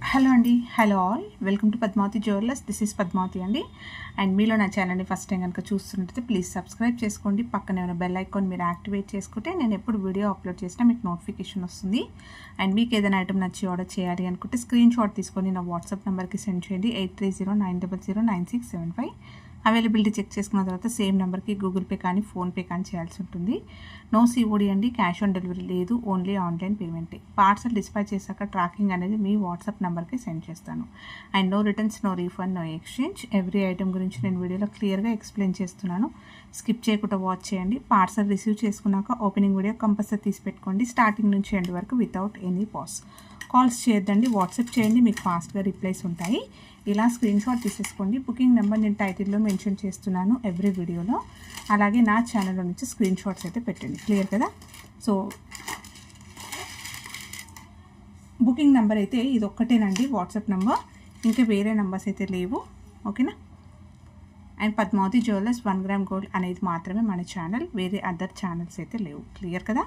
Hello అండి, hello all, welcome to Padmavathi jewellers. This is Padmavathi అండి. And మీలో నా ఛానల్ని ఫస్ట్ టైం కనుక చూస్తుంటే ప్లీజ్ సబ్స్క్రైబ్ చేసుకోండి. పక్కనే ఉన్న బెల్ ఐకాన్ మీరు యాక్టివేట్ చేసుకుంటే నేను ఎప్పుడు వీడియో అప్లోడ్ చేసినా మీకు నోటిఫికేషన్ వస్తుంది. అండ్ మీకు ఏదైనా ఐటమ్ నచ్చి ఆర్డర్ చేయాలి అనుకుంటే స్క్రీన్ షాట్ తీసుకొని నా వాట్సాప్ నెంబర్కి సెండ్ చేయండి. 8309009675. అవైలబిలిటీ చెక్ చేసుకున్న తర్వాత సేమ్ నెంబర్కి గూగుల్ పే కానీ ఫోన్పే కానీ చేయాల్సి ఉంటుంది. నో సిఓడి అండి, క్యాష్ ఆన్ డెలివరీ లేదు, ఓన్లీ ఆన్లైన్ పేమెంటే. పార్సల్ డిస్పాచ్ చేశాక ట్రాకింగ్ అనేది మీ వాట్సాప్ నెంబర్కి సెండ్ చేస్తాను. And no returns, no refund, no exchange. Every item గురించి నేను వీడియోలో క్లియర్గా ఎక్స్ప్లెయిన్ చేస్తున్నాను. స్కిప్ చేయకుండా వాచ్ చేయండి. పార్సల్ రిసీవ్ చేసుకున్నాక ఓపెనింగ్ వీడియో కంపల్సరీ తీసి పెట్టుకోండి, స్టార్టింగ్ నుంచి ఎండ్ వరకు వితౌట్ ఎనీ పాస్. కాల్స్ చేయొద్దండి, వాట్సాప్ చేయండి, మీకు ఫాస్ట్గా రిప్లైస్ ఉంటాయి. ఇలా స్క్రీన్ షాట్ తీసేసుకోండి. బుకింగ్ నెంబర్ నేను టైటిల్లో మెన్షన్ చేస్తున్నాను ఎవ్రీ వీడియోలో. అలాగే నా ఛానల్లో నుంచి స్క్రీన్ షాట్స్ అయితే పెట్టండి. క్లియర్ కదా? సో బుకింగ్ నెంబర్ అయితే ఇది ఒక్కటేనండి వాట్సాప్ నెంబర్, ఇంకా వేరే నెంబర్స్ అయితే లేవు. ఓకేనా? And Padmavathi jewellers 1 gram gold అనేది మాత్రమే మన ఛానల్, వేరే అదర్ ఛానల్స్ అయితే లేవు. క్లియర్ కదా?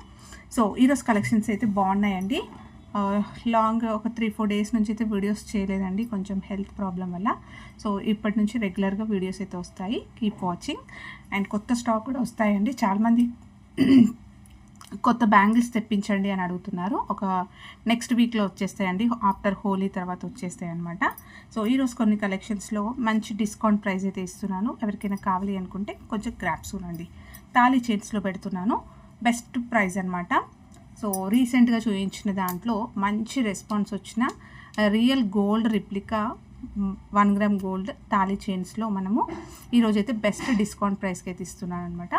సో ఈరోజు కలెక్షన్స్ అయితే బాగున్నాయండి. లాంగ్ ఒక 3-4 డేస్ నుంచి అయితే వీడియోస్ చేయలేదండి, కొంచెం హెల్త్ ప్రాబ్లం వల్ల. సో ఇప్పటి నుంచి రెగ్యులర్గా వీడియోస్ అయితే వస్తాయి. Keep watching. అండ్ కొత్త స్టాక్ కూడా వస్తాయండి. చాలామంది కొత్త బ్యాంగిల్స్ తెప్పించండి అని అడుగుతున్నారు. ఒక నెక్స్ట్ వీక్లో వచ్చేస్తాయండి, ఆఫ్టర్ హోలీ తర్వాత వచ్చేస్తాయి అనమాట. సో ఈరోజు కొన్ని కలెక్షన్స్లో మంచి డిస్కౌంట్ ప్రైస్ అయితే ఇస్తున్నాను. ఎవరికైనా కావాలి అనుకుంటే కొంచెం గ్రాప్స్ ఉండండి. తాళీ చైన్స్లో పెడుతున్నాను, బెస్ట్ ప్రైస్ అనమాట. సో రీసెంట్గా చూపించిన దాంట్లో మంచి రెస్పాన్స్ వచ్చిన real gold replica 1 gram gold తాళీ చైన్స్లో మనము ఈరోజైతే బెస్ట్ డిస్కౌంట్ ప్రైస్కి అయితే ఇస్తున్నాను అనమాట.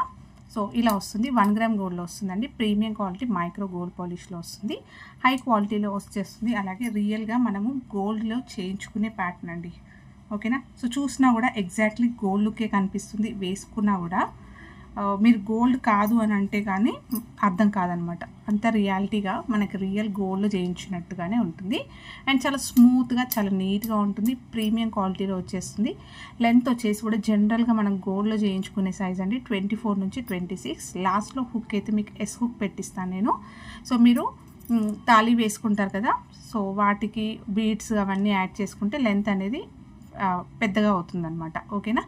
సో ఇలా వస్తుంది, 1 గ్రామ్ గోల్డ్లో వస్తుందండి. ప్రీమియం క్వాలిటీ మైక్రో గోల్డ్ పాలిష్లో వస్తుంది, హై క్వాలిటీలో వచ్చేస్తుంది. అలాగే రియల్గా మనము గోల్డ్లో చేయించుకునే ప్యాటర్న్ అండి. ఓకేనా? సో చూసినా కూడా ఎగ్జాక్ట్లీ గోల్డ్ లుకే కనిపిస్తుంది, వేసుకున్నా కూడా మీరు గోల్డ్ కాదు అని అంటే కానీ అర్థం కాదనమాట. అంత రియాలిటీగా మనకి రియల్ గోల్డ్ చేయించినట్టుగానే ఉంటుంది. అండ్ చాలా స్మూత్గా, చాలా నీట్గా ఉంటుంది. ప్రీమియం క్వాలిటీలో వచ్చేస్తుంది. లెంత్ వచ్చేసి కూడా జనరల్గా మనం గోల్డ్లో చేయించుకునే సైజ్ అండి 24 నుంచి 26. లాస్ట్లో హుక్ అయితే మీకు ఎస్ హుక్ పెట్టిస్తాను నేను. సో మీరు తాళి వేసుకుంటారు కదా, సో వాటికి బీడ్స్ అవన్నీ యాడ్ చేసుకుంటే లెంత్ అనేది పెద్దగా అవుతుందన్నమాట. ఓకేనా?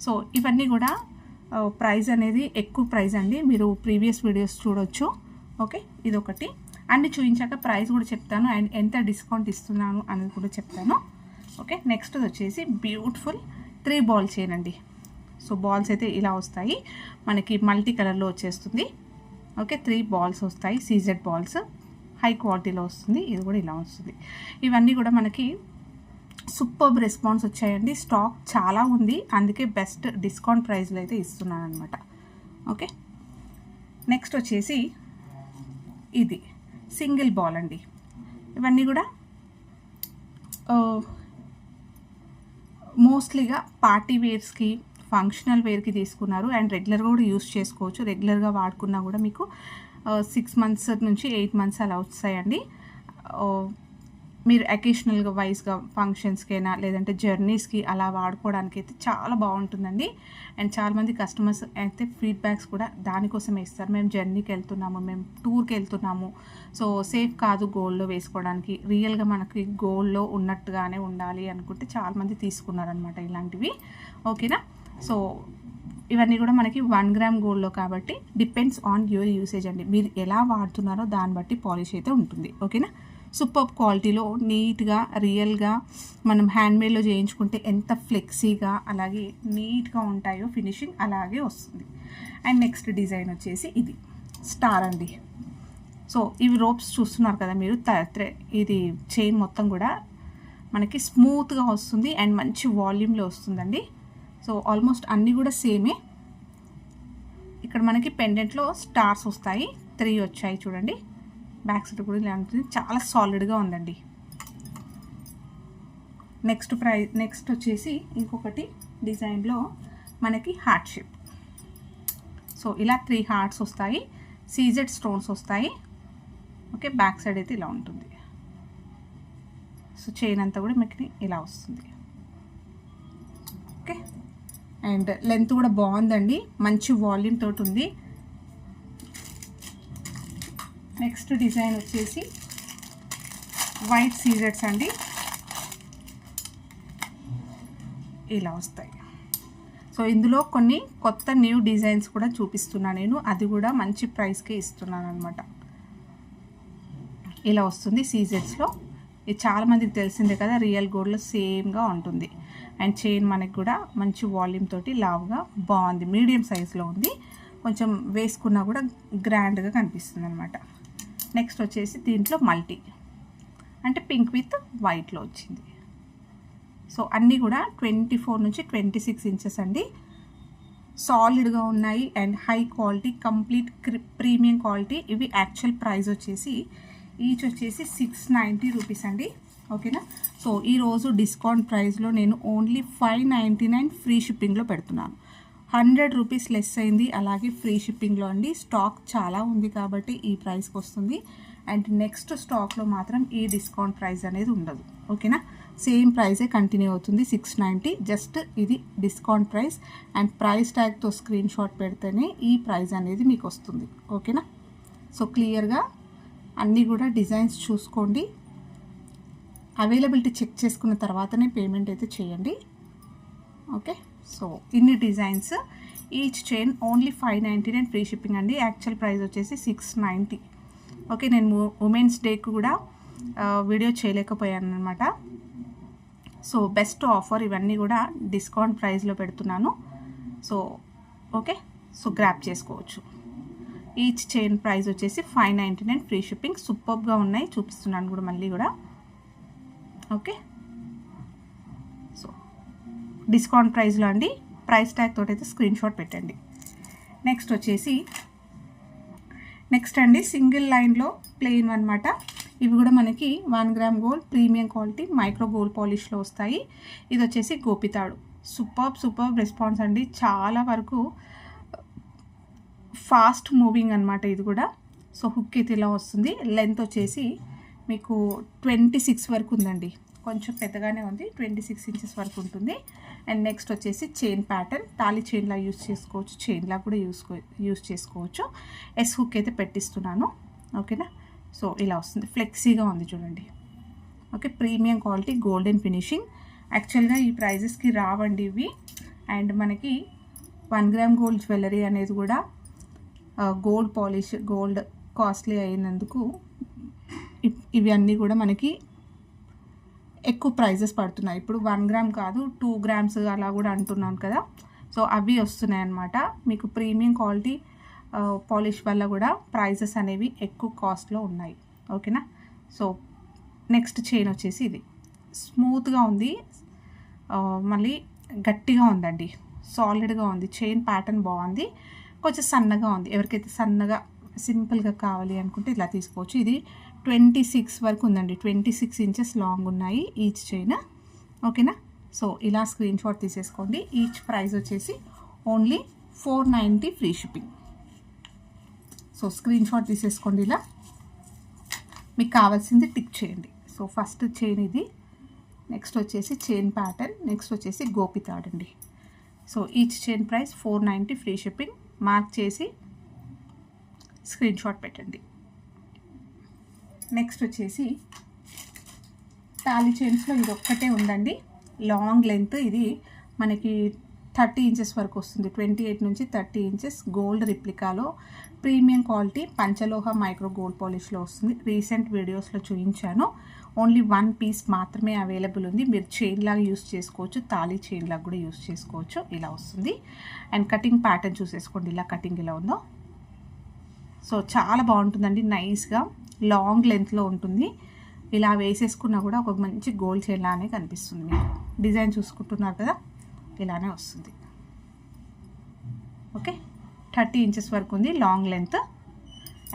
సో ఇవన్నీ కూడా ప్రైస్ అనేది ఎక్కువ ప్రైస్ అండి, మీరు ప్రీవియస్ వీడియోస్ చూడొచ్చు. ఓకే, ఇదొకటి. అన్ని చూపించాక ప్రైస్ కూడా చెప్తాను అండ్ ఎంత డిస్కౌంట్ ఇస్తున్నాను అనేది కూడా చెప్తాను. ఓకే, నెక్స్ట్ వచ్చేసి బ్యూటిఫుల్ 3 బాల్ చైన్ అండి. సో బాల్స్ అయితే ఇలా వస్తాయి, మనకి మల్టీ కలర్లో వచ్చేస్తుంది. ఓకే, 3 బాల్స్ వస్తాయి, సీజెడ్ బాల్స్, హై క్వాలిటీలో వస్తుంది. ఇది కూడా ఇలా వస్తుంది. ఇవన్నీ కూడా మనకి సూపర్బ్ రెస్పాన్స్ వచ్చాయండి. స్టాక్ చాలా ఉంది, అందుకే బెస్ట్ డిస్కౌంట్ ప్రైస్లో అయితే ఇస్తున్నాను అనమాట. ఓకే, నెక్స్ట్ వచ్చేసి ఇది సింగిల్ బాల్ అండి. ఇవన్నీ కూడా మోస్ట్లీగా పార్టీ వేర్స్కి, ఫంక్షనల్ వేర్కి తీసుకున్నారు. అండ్ రెగ్యులర్గా కూడా యూస్ చేసుకోవచ్చు. రెగ్యులర్గా వాడుకున్నా కూడా మీకు 6 months నుంచి 8 months అలా వస్తాయండి. మీరు అకేషనల్గా వైజ్గా ఫంక్షన్స్కైనా లేదంటే జర్నీస్కి అలా వాడుకోవడానికి అయితే చాలా బాగుంటుందండి. అండ్ చాలామంది కస్టమర్స్ అయితే ఫీడ్బ్యాక్స్ కూడా దానికోసమే ఇస్తారు. మేము జర్నీకి వెళ్తున్నాము, మేము టూర్కి వెళ్తున్నాము, సో సేఫ్ కాదు గోల్డ్లో వేసుకోవడానికి, రియల్గా మనకి గోల్డ్లో ఉన్నట్టుగానే ఉండాలి అనుకుంటే చాలామంది తీసుకున్నారనమాట ఇలాంటివి. ఓకేనా? సో ఇవన్నీ కూడా మనకి 1 గ్రామ్ గోల్డ్లో కాబట్టి డిపెండ్స్ ఆన్ యువర్ యూసేజ్ అండి. మీరు ఎలా వాడుతున్నారో దాన్ని బట్టి పాలిష్ అయితే ఉంటుంది. ఓకేనా? సూపర్ క్వాలిటీలో నీట్గా రియల్గా మనం హ్యాండ్మేడ్లో చేయించుకుంటే ఎంత ఫ్లెక్సీగా అలాగే నీట్గా ఉంటాయో ఫినిషింగ్ అలాగే వస్తుంది. అండ్ నెక్స్ట్ డిజైన్ వచ్చేసి ఇది స్టార్ అండి. సో ఇవి రోప్స్ చూస్తున్నారు కదా మీరు, ఇది చైన్ మొత్తం కూడా మనకి స్మూత్గా వస్తుంది అండ్ మంచి వాల్యూమ్లో వస్తుందండి. సో ఆల్మోస్ట్ అన్నీ కూడా సేమే. ఇక్కడ మనకి పెండెంట్లో స్టార్స్ వస్తాయి, 3 వచ్చాయి చూడండి. బ్యాక్ సైడ్ కూడా ఇలా ఉంటుంది, చాలా సాలిడ్గా ఉందండి. నెక్స్ట్ వచ్చేసి ఇంకొకటి డిజైన్లో మనకి హార్ట్ షేప్. సో ఇలా 3 హార్ట్స్ వస్తాయి, సీజెడ్ స్టోన్స్ వస్తాయి. ఓకే, బ్యాక్ సైడ్ అయితే ఇలా ఉంటుంది. సో చైన్ అంతా కూడా మీకు ఇలా వస్తుంది. ఓకే, అండ్ లెంత్ కూడా బాగుందండి, మంచి వాల్యూమ్ తోటి ఉంది. నెక్స్ట్ డిజైన్ వచ్చేసి వైట్ సీజెడ్స్ అండి. ఇలా వస్తాయి. సో ఇందులో కొన్ని కొత్త న్యూ డిజైన్స్ కూడా చూపిస్తున్నాను నేను, అది కూడా మంచి ప్రైస్కే ఇస్తున్నాను అనమాట. ఇలా వస్తుంది సీజెడ్స్లో. ఇది చాలామందికి తెలిసిందే కదా, రియల్ గోల్డ్లో సేమ్గా ఉంటుంది. అండ్ చైన్ మనకి కూడా మంచి వాల్యూమ్ తోటి లావుగా బాగుంది, మీడియం సైజులో ఉంది. కొంచెం వేసుకున్నా కూడా గ్రాండ్గా కనిపిస్తుంది అనమాట. నెక్స్ట్ వచ్చేసి దీంట్లో మల్టీ అంటే పింక్ విత్ వైట్లో వచ్చింది. సో అన్నీ కూడా 24 నుంచి 26 ఇంచెస్ అండి. సాలిడ్గా ఉన్నాయి and high quality, complete premium quality. ఇవి యాక్చువల్ ప్రైస్ వచ్చేసి ఈచ్ వచ్చేసి 690 రూపీస్ అండి. ఓకేనా. సో ఈరోజు డిస్కౌంట్ ప్రైస్లో నేను ఓన్లీ 599 ఫ్రీ షిప్పింగ్లో పెడుతున్నాను. 100 రూపీస్ లెస్ అయింది, అలాగే ఫ్రీ షిప్పింగ్లో అండి. స్టాక్ చాలా ఉంది కాబట్టి ఈ ప్రైస్కి వస్తుంది. అండ్ నెక్స్ట్ స్టాక్లో మాత్రం ఈ డిస్కౌంట్ ప్రైస్ అనేది ఉండదు. ఓకేనా. సేమ్ ప్రైజే కంటిన్యూ అవుతుంది, 690. జస్ట్ ఇది డిస్కౌంట్ ప్రైస్ అండ్ ప్రైస్ ట్యాగ్తో స్క్రీన్ షాట్ పెడితేనే ఈ ప్రైస్ అనేది మీకు వస్తుంది. ఓకేనా. సో క్లియర్గా అన్నీ కూడా డిజైన్స్ చూసుకోండి, అవైలబిలిటీ చెక్ చేసుకున్న తర్వాతనే పేమెంట్ అయితే చేయండి. ఓకే. సో ఇన్ని designs, each chain only 599 free shipping అండి. యాక్చువల్ ప్రైస్ వచ్చేసి 690. ఓకే. నేను ఉమెన్స్ డేకి కూడా వీడియో చేయలేకపోయాను అనమాట. సో బెస్ట్ ఆఫర్, ఇవన్నీ కూడా డిస్కౌంట్ ప్రైస్లో పెడుతున్నాను. So okay. సో గ్రాప్ చేసుకోవచ్చు. ఈచ్ చైన్ ప్రైస్ వచ్చేసి 599 ఫ్రీ షిప్పింగ్. సూపర్గా ఉన్నాయి, చూపిస్తున్నాను కూడా మళ్ళీ కూడా. ఓకే. సో డిస్కౌంట్ ప్రైస్లో అండి. ప్రైస్ ట్యాగ్ తోటి అయితే స్క్రీన్ షాట్ పెట్టండి. నెక్స్ట్ అండి సింగిల్ లైన్లో ప్లెయిన్ అనమాట. ఇవి కూడా మనకి 1 gram gold premium quality micro gold పాలిష్లో వస్తాయి. ఇది వచ్చేసి గోపితాడు. సూపర్ రెస్పాన్స్ అండి, చాలా వరకు ఫాస్ట్ మూవింగ్ అనమాట ఇది కూడా. సో హుక్ అయితే ఇలా వస్తుంది. లెంత్ వచ్చేసి మీకు 26 వరకు ఉందండి, కొంచెం పెద్దగానే ఉంది, 26 ఇంచెస్ వరకు ఉంటుంది. అండ్ నెక్స్ట్ వచ్చేసి చైన్ ప్యాటర్న్, తాళి చైన్లా యూస్ చేసుకోవచ్చు, చైన్లా కూడా యూస్ చేసుకోవచ్చు. ఎస్ హుక్ అయితే పెట్టిస్తున్నాను. ఓకేనా. సో ఇలా వస్తుంది, ఫ్లెక్సీగా ఉంది చూడండి. Okay. Premium quality golden finishing. యాక్చువల్గా ఈ ప్రైజెస్కి రావండి ఇవి. అండ్ మనకి 1 గ్రామ్ గోల్డ్ జ్యువెలరీ అనేది కూడా గోల్డ్ పాలిష్, గోల్డ్ కాస్ట్లీ అయినందుకు ఇవి అన్నీ కూడా మనకి ఎక్కువ ప్రైజెస్ పడుతున్నాయి. ఇప్పుడు 1 గ్రామ్ కాదు 2 గ్రామ్స్ అలా కూడా అంటున్నాను కదా. సో అవి వస్తున్నాయి అన్నమాట. మీకు ప్రీమియం క్వాలిటీ పాలిష్ వల్ల కూడా ప్రైజెస్ అనేవి ఎక్కువ కాస్ట్లో ఉన్నాయి. ఓకేనా. సో నెక్స్ట్ చైన్ వచ్చేసి ఇది స్మూత్గా ఉంది, మళ్ళీ గట్టిగా ఉందండి, సాలిడ్గా ఉంది. చైన్ ప్యాటర్న్ బాగుంది, కొంచెం సన్నగా ఉంది. ఎవరికైతే సన్నగా సింపుల్గా కావాలి అనుకుంటే ఇలా తీసుకోవచ్చు. ఇది 26 వరకు ఉందండి, 26 ఇంచెస్ లాంగ్ ఉన్నాయి ఈచ్ చైన్. ఓకేనా. సో ఇలా స్క్రీన్ షాట్ తీసేసుకోండి. ఈచ్ ప్రైస్ వచ్చేసి only 490 free shipping. So screen shot తీసేసుకోండి ఇలా. మీకు కావాల్సింది టిక్ చేయండి. సో ఫస్ట్ చైన్ ఇది, నెక్స్ట్ వచ్చేసి చైన్ ప్యాటర్న్, నెక్స్ట్ వచ్చేసి గోపితాడ్ అండి. So each chain price 490 free shipping. Mark చేసి స్క్రీన్ షాట్ పెట్టండి. నెక్స్ట్ వచ్చేసి తాళి చైన్స్లో ఇది ఒక్కటే ఉందండి, లాంగ్ లెంత్. ఇది మనకి 30 ఇంచెస్ వరకు వస్తుంది, 28 నుంచి 30 ఇంచెస్. గోల్డ్ రిప్లికాలో ప్రీమియం క్వాలిటీ పంచలోహ మైక్రో గోల్డ్ పాలిష్లో వస్తుంది. రీసెంట్ వీడియోస్లో చూపించాను. ఓన్లీ 1 పీస్ మాత్రమే అవైలబుల్ ఉంది. మీరు చైన్ లాగా యూస్ చేసుకోవచ్చు, తాళి చైన్ లాగా కూడా యూస్ చేసుకోవచ్చు. ఇలా వస్తుంది. అండ్ కటింగ్ ప్యాటర్న్ చూసేసుకోండి, ఇలా కటింగ్ ఇలా ఉందో. సో చాలా బాగుంటుందండి, నైస్గా లాంగ్ లెంత్లో ఉంటుంది. ఇలా వేసేసుకున్నా కూడా ఒక మంచి గోల్డ్ చైన్ లానే కనిపిస్తుంది. మీకు డిజైన్ చూసుకుంటున్నారు కదా, ఇలానే వస్తుంది. ఓకే. 30 ఇంచెస్ వరకు ఉంది లాంగ్ లెంత్.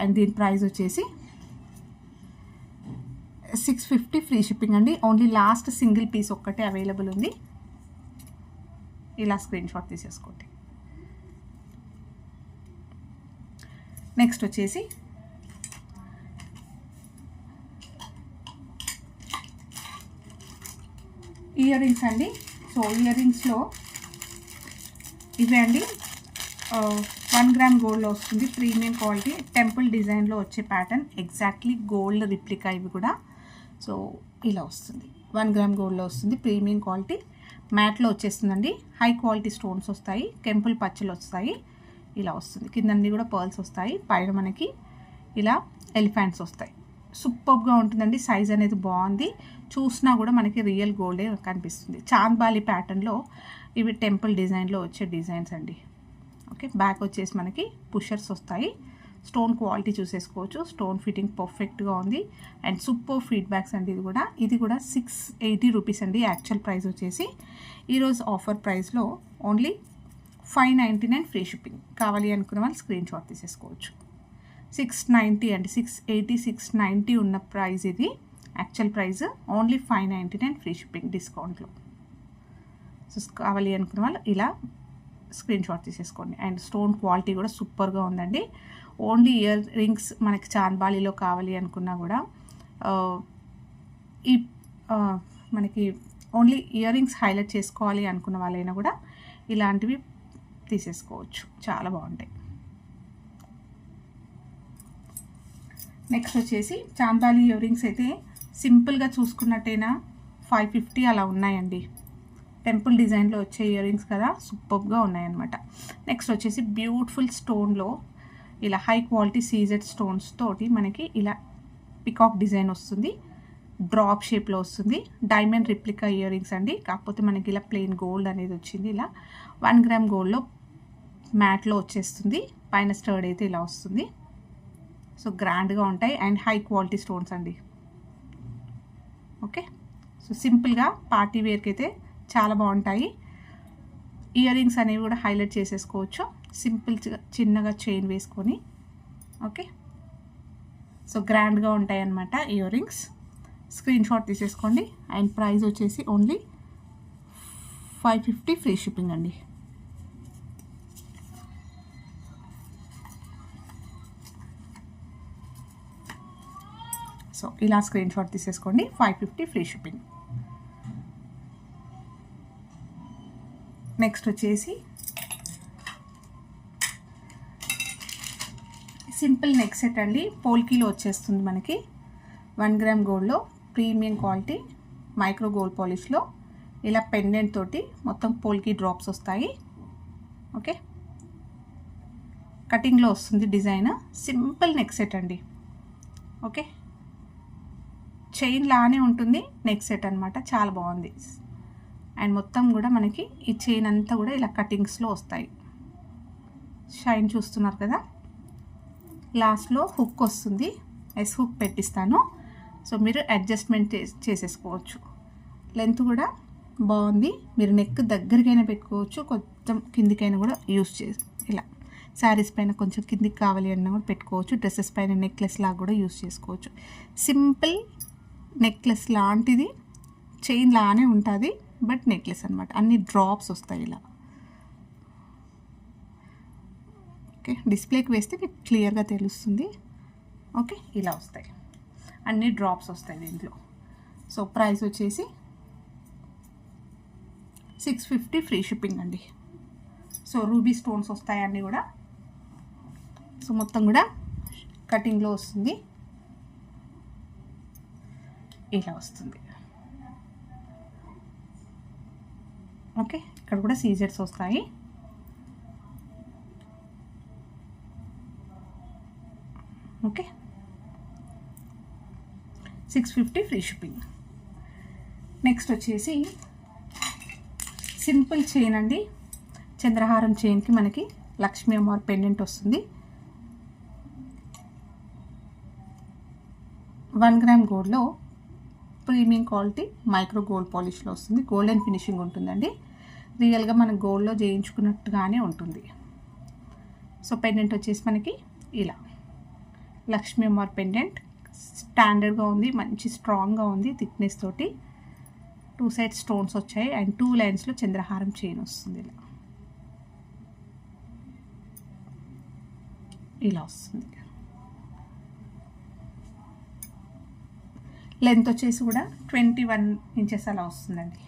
అండ్ దీని ప్రైస్ వచ్చేసి 650 ఫ్రీ షిప్పింగ్ అండి. ఓన్లీ లాస్ట్ సింగిల్ పీస్ ఒక్కటే అవైలబుల్ ఉంది. ఇలా స్క్రీన్ షాట్ తీసేసుకోండి. నెక్స్ట్ వచ్చేసి ఇయర్ రింగ్స్ అండి. సో ఇయర్ రింగ్స్లో ఇవే అండి, 1 గ్రామ్ గోల్డ్లో వస్తుంది, ప్రీమియం క్వాలిటీ, టెంపుల్ డిజైన్లో వచ్చే ప్యాటర్న్, ఎగ్జాక్ట్లీ గోల్డ్ రిప్లికా. ఇవి కూడా సో ఇలా వస్తుంది, 1 గ్రామ్ గోల్డ్లో వస్తుంది, ప్రీమియం క్వాలిటీ. మ్యాట్లో వచ్చేస్తుందండి. హై క్వాలిటీ స్టోన్స్ వస్తాయి, కెంపుల్ పచ్చలు వస్తాయి, ఇలా వస్తుంది. కిందన్నీ కూడా పర్ల్స్ వస్తాయి, పైన మనకి ఇలా ఎలిఫెంట్స్ వస్తాయి. సూపర్గా ఉంటుందండి. సైజ్ అనేది బాగుంది, చూసినా కూడా మనకి రియల్ గోల్డే కనిపిస్తుంది. చాంద్బాలి ప్యాటర్న్లో ఇవి టెంపుల్ డిజైన్లో వచ్చే డిజైన్స్ అండి. ఓకే, బ్యాక్ వచ్చేసి మనకి పుషర్స్ వస్తాయి. స్టోన్ క్వాలిటీ చూసేసుకోవచ్చు, స్టోన్ ఫిట్టింగ్ పర్ఫెక్ట్గా ఉంది అండ్ సూపర్ ఫీడ్బ్యాక్స్ అండి. ఇది కూడా 680 రూపీస్ అండి యాక్చువల్ ప్రైస్ వచ్చేసి. ఈరోజు ఆఫర్ ప్రైస్లో ఓన్లీ 599 ఫ్రీ షిప్పింగ్. కావాలి అనుకున్న వాళ్ళు స్క్రీన్ షాట్ తీసేసుకోవచ్చు. 690 అండి, 680 690 ఉన్న ప్రైస్ ఇది. Actual price only 599 free shipping డిస్కౌంట్లో. సో కావాలి అనుకున్న వాళ్ళు ఇలా స్క్రీన్ షాట్ తీసేసుకోండి. అండ్ స్టోన్ క్వాలిటీ కూడా సూపర్గా ఉందండి. ఓన్లీ ఇయర్ రింగ్స్ మనకి చాంద్బాలిలో కావాలి అనుకున్నా కూడా ఈ మనకి ఓన్లీ ఇయర్ రింగ్స్ హైలైట్ చేసుకోవాలి అనుకున్న వాళ్ళైనా కూడా ఇలాంటివి తీసేసుకోవచ్చు, చాలా బాగుంటాయి. నెక్స్ట్ వచ్చేసి చాంద్బాలి ఇయర్ రింగ్స్ అయితే సింపుల్గా చూసుకున్నట్టయినా 550 అలా ఉన్నాయండి. టెంపుల్ డిజైన్లో వచ్చే ఇయర్ రింగ్స్ కదా, సూపర్గా ఉన్నాయన్నమాట. నెక్స్ట్ వచ్చేసి బ్యూటిఫుల్ స్టోన్లో ఇలా హై క్వాలిటీ సీజెడ్ స్టోన్స్ తోటి మనకి ఇలా పికాక్ డిజైన్ వస్తుంది, డ్రాప్ షేప్లో వస్తుంది. డైమండ్ రిప్లికా ఇయర్ రింగ్స్ అండి, కాకపోతే మనకి ఇలా ప్లెయిన్ గోల్డ్ అనేది వచ్చింది. ఇలా 1 గ్రామ్ గోల్డ్లో మ్యాట్లో వచ్చేస్తుంది. పైన స్టర్డ్ అయితే ఇలా వస్తుంది. సో గ్రాండ్గా ఉంటాయి అండ్ హై క్వాలిటీ స్టోన్స్ అండి. ఓకే, సో సింపుల్గా పార్టీ వేర్కి అయితే చాలా బాగుంటాయి. ఇయర్ రింగ్స్ అనేవి కూడా హైలైట్ చేసేసుకోవచ్చు, సింపుల్ చిన్నగా చైన్ వేసుకొని. ఓకే, సో గ్రాండ్గా ఉంటాయి అన్నమాట ఇయర్ రింగ్స్. స్క్రీన్ షాట్ తీసేసుకోండి. అండ్ ప్రైస్ వచ్చేసి ఓన్లీ 550 ఫ్రీ షిప్పింగ్ అండి. సో ఇలా స్క్రీన్ షాట్ తీసేసుకోండి, 550 ఫ్రీ షిప్పింగ్. నెక్స్ట్ వచ్చేసి సింపుల్ నెక్ సెట్ అండి. పోల్కీలో వచ్చేస్తుంది మనకి. 1 గ్రామ్ గోల్డ్లో ప్రీమియం క్వాలిటీ మైక్రో గోల్డ్ పాలిష్లో ఇలా పెండెంట్ తోటి మొత్తం పోల్కీ డ్రాప్స్ వస్తాయి. ఓకే, కటింగ్లో వస్తుంది డిజైన్. సింపుల్ నెక్ సెట్ అండి. ఓకే, చైన్ లానే ఉంటుంది నెక్ సెట్ అనమాట, చాలా బాగుంది. అండ్ మొత్తం కూడా మనకి ఈ చైన్ అంతా కూడా ఇలా కటింగ్స్లో వస్తాయి. షైన్ చూస్తున్నారు కదా, లాస్ట్లో హుక్ వస్తుంది, ఎస్ హుక్ పెట్టిస్తాను. సో మీరు అడ్జస్ట్మెంట్ చేసేసుకోవచ్చు. లెంత్ కూడా బాగుంది, మీరు నెక్ దగ్గరికైనా పెట్టుకోవచ్చు, కొంచెం కిందికైనా కూడా యూస్ చేసి ఇలా శారీస్ పైన కొంచెం కిందికి కావాలి అన్నా కూడా పెట్టుకోవచ్చు. డ్రెస్సెస్ పైన నెక్లెస్ లాగా కూడా యూస్ చేసుకోవచ్చు. సింపుల్ నెక్లెస్ లాంటిది, చైన్ లానే ఉంటుంది బట్ నెక్లెస్ అనమాట. అన్ని డ్రాప్స్ వస్తాయి ఇలా. ఓకే, డిస్ప్లేకి వేస్తే మీకు క్లియర్గా తెలుస్తుంది. ఓకే, ఇలా వస్తాయి, అన్ని డ్రాప్స్ వస్తాయి దీంట్లో. సో ప్రైస్ వచ్చేసి 650 ఫ్రీ షిప్పింగ్ అండి. సో రూబీ స్టోన్స్ వస్తాయి అన్నీ కూడా. సో మొత్తం కూడా కటింగ్లో వస్తుంది, ఇలా వస్తుంది. ఓకే, ఇక్కడ కూడా సీజెడ్స్ వస్తాయి. Okay, 650 free shipping. నెక్స్ట్ వచ్చేసి సింపుల్ చైన్ అండి. చంద్రహారం చైన్కి మనకి లక్ష్మీ అమ్మవారి పెండెంట్ వస్తుంది. 1 గ్రామ్ గోల్డ్లో ప్రీమియం క్వాలిటీ మైక్రో గోల్డ్ పాలిష్లో వస్తుంది. గోల్డెన్ ఫినిషింగ్ ఉంటుందండి, రియల్గా మనం గోల్డ్లో చేయించుకున్నట్టుగానే ఉంటుంది. సో పెండెంట్ వచ్చేసి మనకి ఇలా లక్ష్మీ అమ్మవారి పెండెంట్ స్టాండర్డ్గా ఉంది, మంచి స్ట్రాంగ్గా ఉంది, థిక్నెస్ తోటి 2 సైడ్ స్టోన్స్ వచ్చాయి అండ్ 2 లైన్స్లో చంద్రహారం చైన్ వస్తుంది. ఇలా వస్తుంది. లెంత్ వచ్చేసి కూడా 21 ఇంచెస్ అలా వస్తుందండి.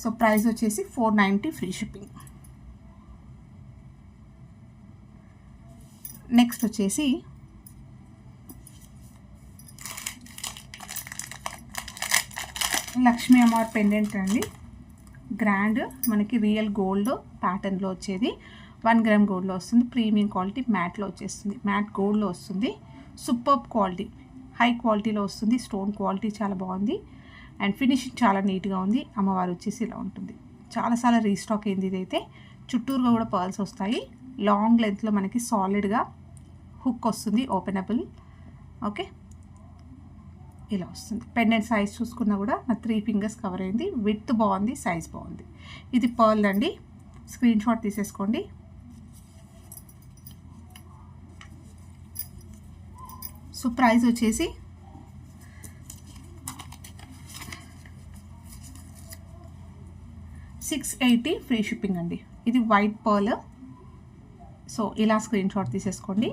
సో ప్రైస్ వచ్చేసి 490 ఫ్రీ షిప్పింగ్. నెక్స్ట్ వచ్చేసి లక్ష్మీ అమ్మవారి పెండెంట్ అండి. గ్రాండ్ మనకి రియల్ గోల్డ్ ప్యాటర్న్లో వచ్చేది 1 గ్రామ్ గోల్డ్లో వస్తుంది. ప్రీమియం క్వాలిటీ మ్యాట్లో వచ్చేస్తుంది, మ్యాట్ గోల్డ్లో వస్తుంది. సూపర్బ్ క్వాలిటీ, హై క్వాలిటీలో వస్తుంది. స్టోన్ క్వాలిటీ చాలా బాగుంది అండ్ ఫినిషింగ్ చాలా నీట్గా ఉంది. అమ్మవారు వచ్చేసి ఇలా ఉంటుంది. చాలాసార్లు రీస్టాక్ అయింది ఇదైతే. చుట్టూరుగా కూడా పర్ల్స్ వస్తాయి. లాంగ్ లెంత్లో మనకి సాలిడ్గా హుక్ వస్తుంది, ఓపెనబుల్. ఓకే, ఇలా వస్తుంది. పెండెంట్ సైజ్ చూసుకున్నా కూడా నా 3 ఫింగర్స్ కవర్ అయింది. విడ్త్ బాగుంది, సైజ్ బాగుంది. ఇది పర్ల్ అండి, స్క్రీన్ షాట్ తీసేసుకోండి. సో ప్రైస్ వచ్చేసి $680 ఫ్రీ షిప్పింగ్ అండి. ఇది వైట్ పర్ల్. సో ఇలా స్క్రీన్ షాట్ తీసేసుకోండి.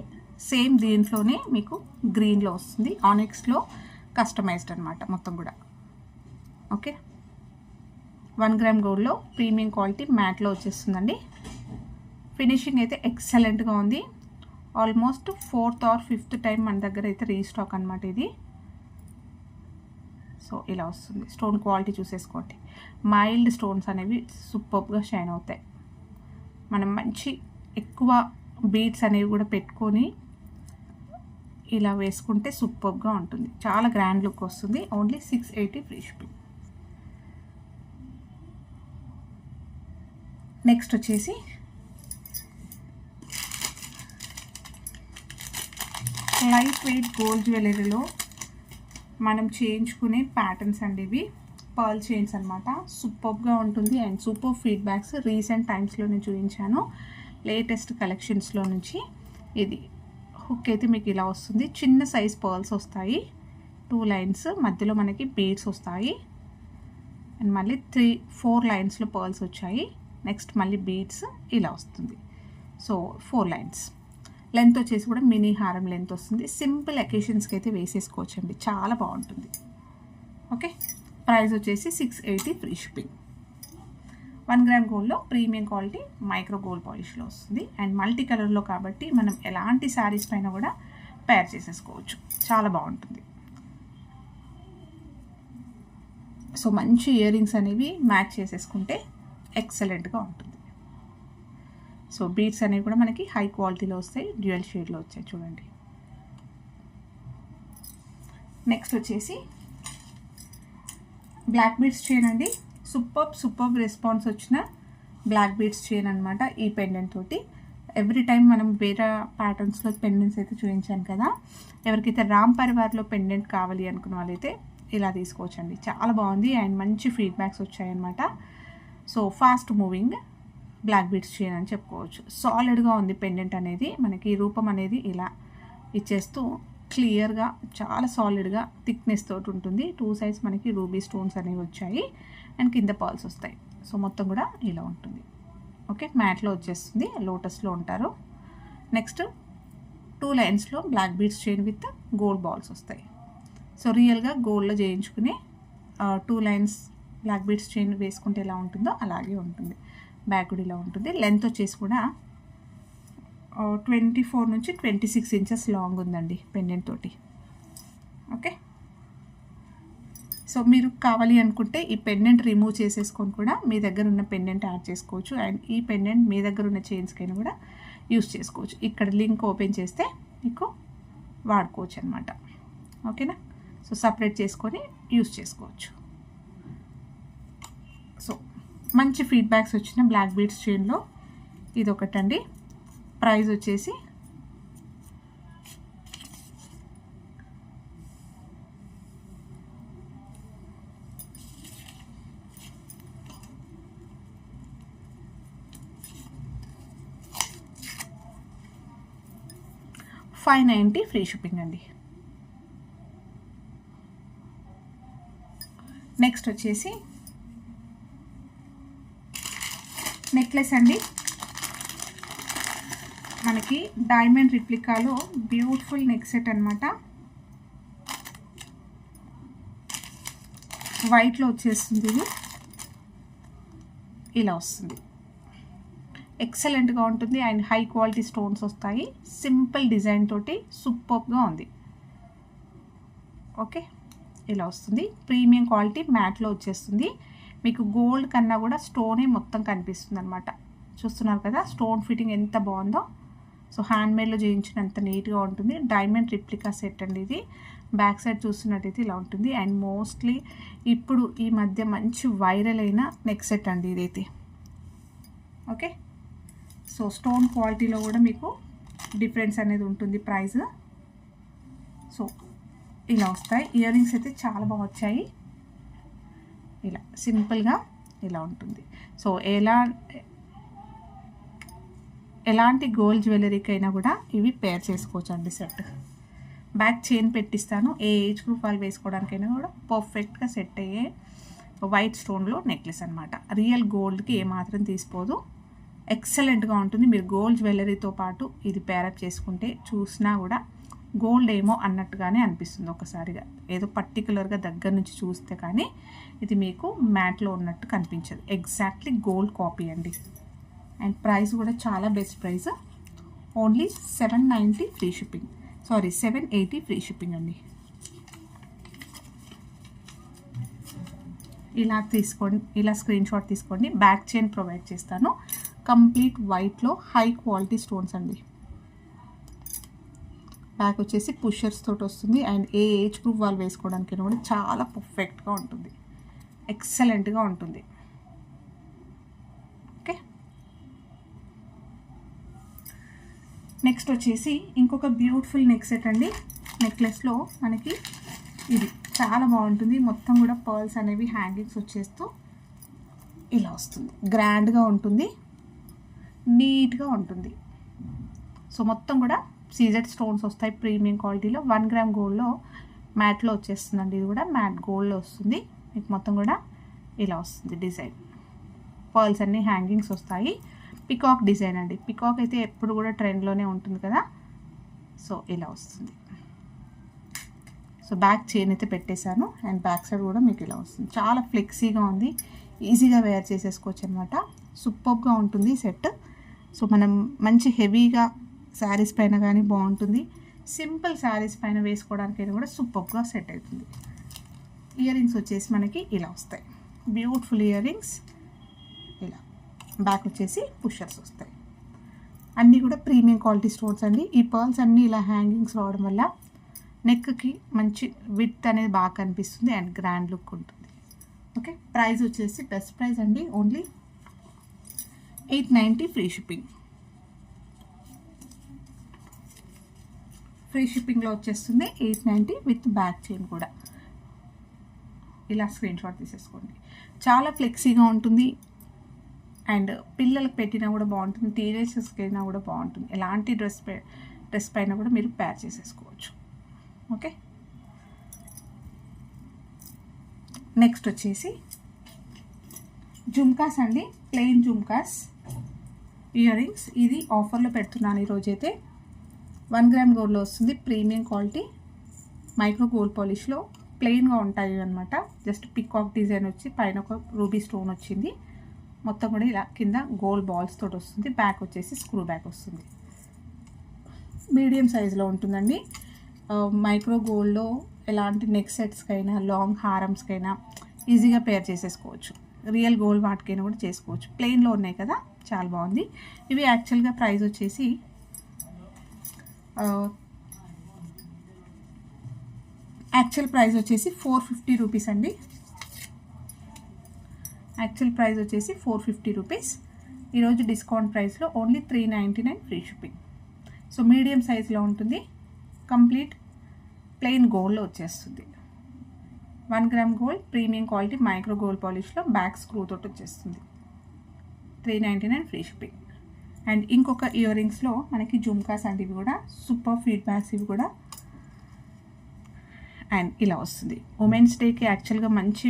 సేమ్ దీంట్లోనే మీకు గ్రీన్లో వస్తుంది, ఆనిక్స్లో కస్టమైజ్డ్ అనమాట మొత్తం కూడా. ఓకే, 1 గ్రామ్ గోల్డ్లో ప్రీమియం క్వాలిటీ మ్యాట్లో వచ్చేస్తుందండి. ఫినిషింగ్ అయితే ఎక్సలెంట్గా ఉంది. Almost 4th or 5th time మన దగ్గర అయితే రీస్టాక్ అనమాట ఇది. సో ఇలా వస్తుంది. స్టోన్ క్వాలిటీ చూసేసుకోండి. మైల్డ్ స్టోన్స్ అనేవి సూపర్గా షైన్ అవుతాయి. మనం మంచి ఎక్కువ బీడ్స్ అనేవి కూడా పెట్టుకొని ఇలా వేసుకుంటే సూపర్గా ఉంటుంది. చాలా గ్రాండ్ లుక్ వస్తుంది. Only $680 free shipping. నెక్స్ట్ వచ్చేసి లైట్ వెయిట్ గోల్డ్ జ్యువెలరీలో మనం చేయించుకునే ప్యాటర్న్స్ అండి ఇవి. పర్ల్ చైన్స్ అనమాట. సూపర్గా ఉంటుంది అండ్ సూపర్ ఫీడ్బ్యాక్స్ రీసెంట్ టైమ్స్లో నేను చూపించాను. లేటెస్ట్ కలెక్షన్స్లో నుంచి ఇది హుక్ అయితే మీకు ఇలా వస్తుంది. చిన్న సైజ్ పర్ల్స్ వస్తాయి, 2 లైన్స్ మధ్యలో మనకి బీడ్స్ వస్తాయి అండ్ మళ్ళీ 4 లైన్స్లో పర్ల్స్ వచ్చాయి. నెక్స్ట్ మళ్ళీ బీడ్స్ ఇలా వస్తుంది. So 4 lines. లెంత్ వచ్చేసి కూడా మినీ హారం లెంత్ వస్తుంది. సింపుల్ అకేషన్స్కి అయితే వేసేసుకోవచ్చు అండి, చాలా బాగుంటుంది. ఓకే, ప్రైస్ వచ్చేసి $680 ఫ్రీ షిప్పింగ్. 1 గ్రామ్ గోల్డ్లో ప్రీమియం క్వాలిటీ మైక్రో గోల్డ్ పాలిష్లో వస్తుంది అండ్ మల్టీ కలర్లో కాబట్టి మనం ఎలాంటి శారీస్ పైన కూడా పేర్ చేసేసుకోవచ్చు. చాలా బాగుంటుంది. సో మంచి ఇయర్ రింగ్స్ అనేవి మ్యాచ్ చేసేసుకుంటే ఎక్సలెంట్గా ఉంటుంది. సో బీడ్స్ అనేవి కూడా మనకి హై క్వాలిటీలో వస్తాయి, డ్యూయల్ షేడ్లో వచ్చాయి చూడండి. నెక్స్ట్ వచ్చేసి బ్లాక్ బీడ్స్ చైన్ అండి. సూపర్ రెస్పాన్స్ వచ్చిన బ్లాక్ బీడ్స్ చైన్ అనమాట. ఈ పెండెంట్ తోటి ఎవ్రీ టైం మనం వేరే ప్యాటర్న్స్లో పెండెంట్స్ అయితే చూపించాను కదా. ఎవరికైతే రామ్ పరివార్లో పెండెంట్ కావాలి అనుకున్న వాళ్ళైతే ఇలా తీసుకోవచ్చండి. చాలా బాగుంది అండ్ మంచి ఫీడ్బ్యాక్స్ వచ్చాయన్నమాట. So fast moving black beads chain అని చెప్పుకోవచ్చు. సాలిడ్గా ఉంది పెండెంట్ అనేది. మనకి రూపం అనేది ఇలా ఇచ్చేస్తూ క్లియర్గా చాలా సాలిడ్గా థిక్నెస్ తోటి ఉంటుంది. 2 సైడ్స్ మనకి రూబీ స్టోన్స్ అనేవి వచ్చాయి అండ్ కింద పర్ల్స్ వస్తాయి. సో మొత్తం కూడా ఇలా ఉంటుంది. ఓకే, మ్యాట్లో వచ్చేస్తుంది, లోటస్లో ఉంటారు. నెక్స్ట్ 2 లైన్స్లో black beads chain with gold balls వస్తాయి. సో రియల్గా గోల్డ్లో చేయించుకునే 2 లైన్స్ బ్లాక్ బీడ్స్ చైన్ వేసుకుంటే ఎలా ఉంటుందో అలాగే ఉంటుంది. బ్యాక్ కూడా ఇలా ఉంటుంది. లెంత్ వచ్చేసి కూడా 24 నుంచి 26 ఇంచెస్ లాంగ్ ఉందండి పెండెంట్ తోటి. ఓకే, సో మీరు కావాలి అనుకుంటే ఈ పెండెంట్ రిమూవ్ చేసేసుకొని కూడా మీ దగ్గర ఉన్న పెండెంట్ యాడ్ చేసుకోవచ్చు అండ్ ఈ పెండెంట్ మీ దగ్గర ఉన్న చైన్స్కైనా కూడా యూస్ చేసుకోవచ్చు. ఇక్కడ లింక్ ఓపెన్ చేస్తే మీకు వాడుకోవచ్చు అనమాట. ఓకేనా, సో సపరేట్ చేసుకొని యూస్ చేసుకోవచ్చు. సో మంచి ఫీడ్బ్యాక్స్ వచ్చిన బ్లాక్ బీడ్స్ చైన్లో ఇది ఒకటండి. ప్రైస్ వచ్చేసి $590 ఫ్రీ షిప్పింగ్ అండి. నెక్స్ట్ వచ్చేసి నెక్లెస్ అండి. మనకి డైమండ్ రిప్లికాలో బ్యూటిఫుల్ నెక్ సెట్ అనమాట. వైట్లో వచ్చేస్తుంది. ఇది ఇలా వస్తుంది. ఎక్సలెంట్గా ఉంటుంది అండ్ హై క్వాలిటీ స్టోన్స్ వస్తాయి. సింపుల్ డిజైన్ తోటి సూపర్గా ఉంది. ఓకే, ఇలా వస్తుంది. ప్రీమియం క్వాలిటీ మ్యాట్లో వచ్చేస్తుంది. మీకు గోల్డ్ కన్నా కూడా స్టోనే మొత్తం కనిపిస్తుంది అనమాట. చూస్తున్నారు కదా స్టోన్ ఫిట్టింగ్ ఎంత బాగుందో. సో హ్యాండ్మేడ్లో చేయించినంత నీట్గా ఉంటుంది. డైమండ్ రిప్లికా సెట్ అండి ఇది. బ్యాక్ సైడ్ చూస్తున్నట్టయితే ఇలా ఉంటుంది. అండ్ మోస్ట్లీ ఇప్పుడు ఈ మధ్య మంచి వైరల్ అయిన నెక్ సెట్ అండి ఇదైతే. ఓకే, సో స్టోన్ క్వాలిటీలో కూడా మీకు డిఫరెన్స్ అనేది ఉంటుంది ప్రైస్. సో ఇలా వస్తాయి. ఇయర్ రింగ్స్ అయితే చాలా బాగా వచ్చాయి. ఇలా సింపుల్గా ఇలా ఉంటుంది. సో ఎలాంటి గోల్డ్ జ్యువెలరీకి అయినా కూడా ఇవి పేర్ చేసుకోవచ్చు అండి సెట్. బ్యాక్ చైన్ పెట్టిస్తాను. ఏ ఏజ్ గ్రూప్ వాళ్ళు వేసుకోవడానికైనా కూడా పర్ఫెక్ట్గా సెట్ అయ్యే వైట్ స్టోన్లో నెక్లెస్ అనమాట. రియల్ గోల్డ్కి ఏమాత్రం తీసిపోదు. ఎక్సలెంట్గా ఉంటుంది. మీరు గోల్డ్ జ్యువెలరీతో పాటు ఇది పేరప్ చేసుకుంటే చూసినా కూడా గోల్డ్ ఏమో అన్నట్టుగానే అనిపిస్తుంది ఒకసారిగా. ఏదో పర్టికులర్గా దగ్గర నుంచి చూస్తే కానీ ఇది మీకు మ్యాట్లో ఉన్నట్టు కనిపించదు. ఎగ్జాక్ట్లీ గోల్డ్ కాపీ అండి. అండ్ ప్రైస్ కూడా చాలా best price. Only 790 free shipping. 780 free shipping అండి. ఇలా తీసుకోండి, ఇలా స్క్రీన్ షాట్ తీసుకోండి. బ్యాక్ చైన్ ప్రొవైడ్ చేస్తాను. కంప్లీట్ వైట్లో హై క్వాలిటీ స్టోన్స్ అండి. బ్యాక్ వచ్చేసి పుషర్స్ తోటి వస్తుంది. అండ్ ఏ ఏజ్ గ్రూప్ వాళ్ళు వేసుకోవడానికి కూడా చాలా పర్ఫెక్ట్గా ఉంటుంది. ఎక్సలెంట్గా ఉంటుంది. ఓకే, నెక్స్ట్ వచ్చేసి ఇంకొక బ్యూటిఫుల్ నెక్ సెట్ అండి. నెక్లెస్లో మనకి ఇది చాలా బాగుంటుంది. మొత్తం కూడా పర్ల్స్ అనేవి హ్యాంగింగ్స్ వచ్చేస్తూ ఇలా వస్తుంది. గ్రాండ్గా ఉంటుంది, నీట్గా ఉంటుంది. సో మొత్తం కూడా సీజెడ్ స్టోన్స్ వస్తాయి ప్రీమియం క్వాలిటీలో. 1 గ్రామ్ గోల్డ్లో మ్యాట్లో వచ్చేస్తుందండి. ఇది కూడా మ్యాట్ గోల్డ్లో వస్తుంది. మీకు మొత్తం కూడా ఇలా వస్తుంది డిజైన్. పర్ల్స్ అన్నీ హ్యాంగింగ్స్ వస్తాయి. పికాక్ డిజైన్ అండి. పికాక్ అయితే ఎప్పుడు కూడా ట్రెండ్లోనే ఉంటుంది కదా. సో ఇలా వస్తుంది. సో బ్యాక్ చైన్ అయితే పెట్టేశాను. అండ్ బ్యాక్ సైడ్ కూడా మీకు ఇలా వస్తుంది. చాలా ఫ్లెక్సీగా ఉంది. ఈజీగా వేర్ చేసేసుకోవచ్చు అనమాట. సూపర్గా ఉంటుంది సెట్. సో మనం మంచి హెవీగా శారీస్ పైన కానీ బాగుంటుంది. సింపుల్ శారీస్ పైన వేసుకోవడానికైనా కూడా సూపర్గా సెట్ అవుతుంది. ఇయర్ రింగ్స్ వచ్చేసి మనకి ఇలా వస్తాయి. Beautiful ear rings. ఇలా బ్యాక్ వచ్చేసి పుషర్స్ వస్తాయి. అన్నీ కూడా ప్రీమియం క్వాలిటీ స్టోన్స్ అండి. ఈ పర్ల్స్ అన్నీ ఇలా హ్యాంగింగ్స్ రావడం వల్ల నెక్కి మంచి విత్ అనేది బాగా కనిపిస్తుంది అండ్ గ్రాండ్ లుక్ ఉంటుంది. ఓకే, ప్రైస్ వచ్చేసి బెస్ట్ ప్రైస్ అండి. Only 890 free shipping. ఫ్రీ షిప్పింగ్లో వచ్చేస్తుంది 890 విత్ బ్యాక్ చైన్ కూడా. ఇలా స్క్రీన్ షాట్ తీసేసుకోండి. చాలా ఫ్లెక్సీగా ఉంటుంది. అండ్ పిల్లలకు పెట్టినా కూడా బాగుంటుంది. టీనేజర్స్కి అయినా కూడా బాగుంటుంది. ఎలాంటి డ్రెస్ పైన కూడా మీరు పేర్ చేసేసుకోవచ్చు. ఓకే, నెక్స్ట్ వచ్చేసి జుమ్కాస్ అండి. Plain jhumkas ear rings. ఇది ఆఫర్లో పెడుతున్నాను ఈరోజైతే. 1 గ్రామ్ గోల్డ్లో వస్తుంది. ప్రీమియం క్వాలిటీ మైక్రో గోల్డ్ పాలిష్లో ప్లెయిన్గా ఉంటాయి అనమాట. జస్ట్ పికాక్ డిజైన్ వచ్చి పైన ఒక రూబీ స్టోన్ వచ్చింది. మొత్తం కూడా ఇలా కింద గోల్డ్ బాల్స్ తోటి వస్తుంది. బ్యాక్ వచ్చేసి స్క్రూ బ్యాక్ వస్తుంది. మీడియం సైజులో ఉంటుందండి. మైక్రో గోల్డ్లో ఎలాంటి నెక్ సెట్స్కైనా లాంగ్ హారమ్స్కైనా ఈజీగా పేర్ చేసేసుకోవచ్చు. రియల్ గోల్డ్ వాటికైనా కూడా చేసుకోవచ్చు. ప్లెయిన్లో ఉన్నాయి కదా, చాలా బాగుంది. ఇవి యాక్చువల్గా ప్రైస్ వచ్చేసి యాక్చువల్ ప్రైస్ వచ్చేసి 450 రూపీస్ అండి. యాక్చువల్ ప్రైస్ వచ్చేసి 450 రూపీస్. ఈరోజు డిస్కౌంట్ ప్రైస్లో only 399 free shipping. So medium సైజ్లో ఉంటుంది. కంప్లీట్ ప్లెయిన్ గోల్డ్లో వచ్చేస్తుంది. 1 gram gold premium quality micro gold పాలిష్లో బ్యాక్ స్క్రూ తోటి వచ్చేస్తుంది. 399 ఫ్రీ షిప్పింగ్. అండ్ ఇంకొక ఇయర్ రింగ్స్లో మనకి జుమ్కాస్ అంటే ఇవి కూడా సూపర్ ఫీడ్బ్యాక్స్. ఇవి కూడా అండ్ ఇలా వస్తుంది. ఉమెన్స్ డేకి యాక్చువల్గా మంచి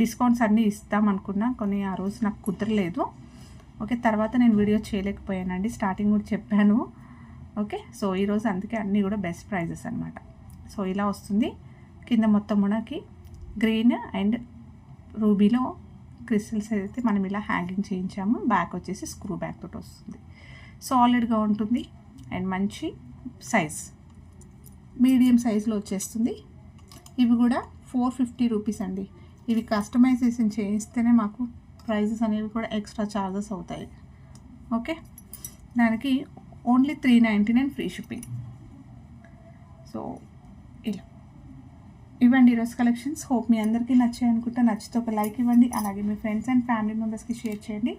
డిస్కౌంట్స్ అన్నీ ఇస్తాం అనుకున్నా, కొన్ని ఆ రోజు నాకు కుదరలేదు. ఓకే, తర్వాత నేను వీడియో చేయలేకపోయానండి. స్టార్టింగ్ కూడా చెప్పాను. ఓకే, సో ఈరోజు అందుకే అన్నీ కూడా బెస్ట్ ప్రైజెస్ అనమాట. సో ఇలా వస్తుంది. కింద మొత్తం మనకి గ్రీన్ అండ్ రూబీలో క్రిస్టల్స్ అయితే మనం ఇలా హ్యాంగింగ్ చేయించాము. బ్యాక్ వచ్చేసి స్క్రూ బ్యాక్ తోటి వస్తుంది. సాలిడ్గా ఉంటుంది అండ్ మంచి సైజ్, మీడియం సైజులో వచ్చేస్తుంది. ఇవి కూడా 450 రూపీస్ అండి. ఇవి కస్టమైజేషన్ చేయిస్తేనే మాకు ప్రైజెస్ అనేవి కూడా ఎక్స్ట్రా ఛార్జెస్ అవుతాయి. ఓకే, దానికి ఓన్లీ 399 ఫ్రీ షిప్పింగ్. సో ఇలా ఇవ్వండి ఈరోజు కలెక్షన్స్. హోప్ మీ అందరికీ నచ్చాయి అనుకుంటా. నచ్చితే ఒక లైక్ ఇవ్వండి, అలాగే మీ ఫ్రెండ్స్ అండ్ ఫ్యామిలీ మెంబర్స్కి షేర్ చేయండి.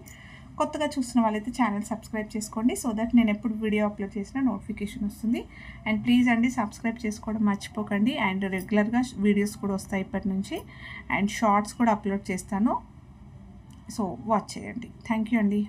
కొత్తగా చూస్తున్న వాళ్ళైతే ఛానల్ సబ్స్క్రైబ్ చేసుకోండి, సో దట్ నేను ఎప్పుడు వీడియో అప్లోడ్ చేసినా నోటిఫికేషన్ వస్తుంది. అండ్ ప్లీజ్ అండి సబ్స్క్రైబ్ చేసుకోవడం మర్చిపోకండి. అండ్ రెగ్యులర్గా వీడియోస్ కూడా వస్తాయి ఇప్పటి నుంచి, అండ్ షార్ట్స్ కూడా అప్లోడ్ చేస్తాను, సో వాచ్ చేయండి. థ్యాంక్ యూ అండి.